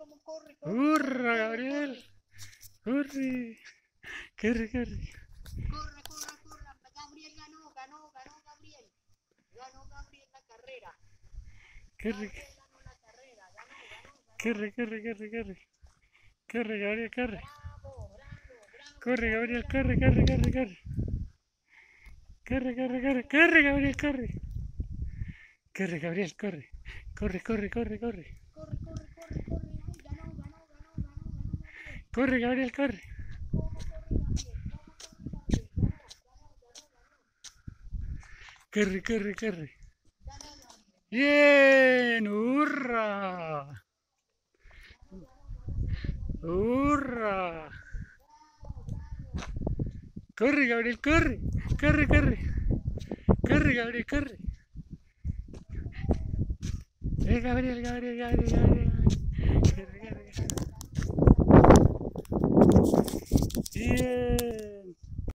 vamos, corre, corre. ¡Hurra, Gabriel! ¡Corre! ¡Corre, corre! Corre, corre, corre. Gabriel ganó, Gabriel. Ganó Gabriel la carrera. ¡Corre, Gabriel ganó la carrera, ganó. corre, corre, corre, corre! ¡Corre, Gabriel, corre! Bravo, bravo. ¡Corre, Gabriel, corre, corre, corre, corre! ¡Corre, corre, corre! ¡Corre, Gabriel, corre! ¡Corre, Gabriel, corre! ¡Corre, corre, corre, corre! Corre. Ay, ganó. ¡Corre, Gabriel, corre! ¿Cómo corre Gabriel? ¡Corre, corre, corre! Ganó Gabriel. ¡Bien! ¡Hurra! ¡Hurra! ¡Corre, Gabriel, corre! ¡Corre, corre! ¡Corre, Gabriel, corre! Gabriel!